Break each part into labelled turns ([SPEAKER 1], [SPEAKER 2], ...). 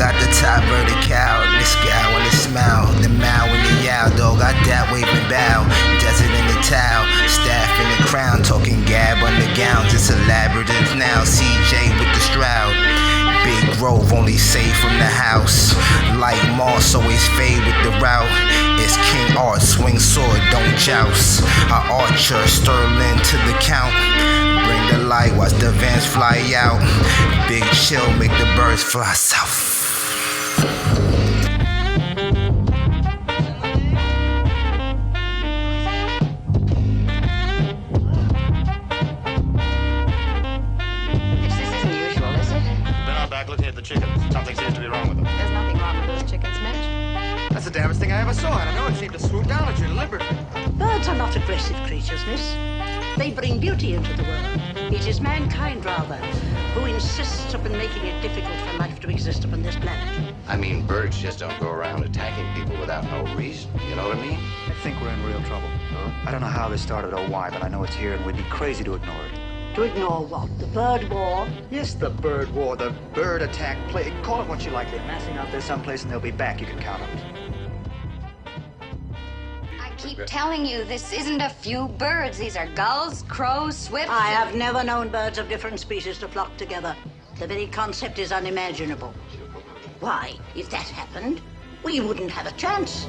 [SPEAKER 1] got the top vertical, the scowl and the smile, the mow and the yow, dog got that wave and bow, desert in the towel, staff in the crown, talking gab on the gowns, it's elaborate now, CJ with the Stroud. Big Grove only safe from the house. Like Moss always fade with the route. It's King Art, swing sword, don't joust. Our archer, Sterling to the count. Bring the light, watch the vans fly out. Big chill, make the birds fly south.
[SPEAKER 2] Looking at the chickens. Something seems to be wrong with them.
[SPEAKER 3] There's nothing wrong with those chickens, Mitch.
[SPEAKER 2] That's the damnedest thing I ever saw. I don't know, it seemed to swoop down at you deliberately.
[SPEAKER 4] Birds are not aggressive creatures, miss. They bring beauty into the world. It is mankind, rather, who insists upon making it difficult for life to exist upon this planet.
[SPEAKER 5] I mean, birds just don't go around attacking people without no reason. You know what I mean?
[SPEAKER 6] I think we're in real trouble.
[SPEAKER 5] Huh?
[SPEAKER 6] I don't know how this started or why, but I know it's here and we'd be crazy to ignore it.
[SPEAKER 4] To ignore what? The bird war?
[SPEAKER 6] Yes, the bird war, the bird attack plague. Call it what you like. They're massing out there someplace and they'll be back. You can count on it.
[SPEAKER 3] I keep telling you, this isn't a few birds. These are gulls, crows, swifts.
[SPEAKER 4] I have never known birds of different species to flock together. The very concept is unimaginable. Why, if that happened, we wouldn't have a chance.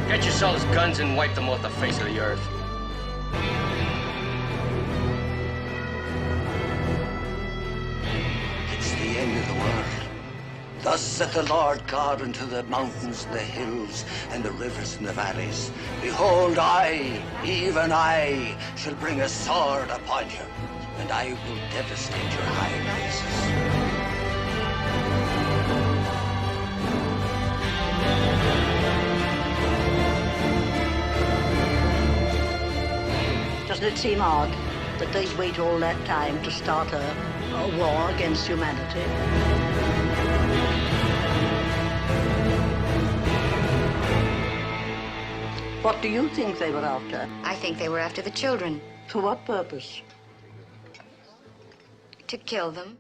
[SPEAKER 7] Get yourselves guns and wipe them off the face of the earth.
[SPEAKER 8] It's the end of the world. Thus saith the Lord God unto the mountains and the hills and the rivers and the valleys. Behold, I, even I, shall bring a sword upon you, and I will devastate your high places.
[SPEAKER 4] Doesn't it seem odd that they'd wait all that time to start a war against humanity? What do you think they were after?
[SPEAKER 3] I think they were after the children.
[SPEAKER 4] For what purpose?
[SPEAKER 3] To kill them.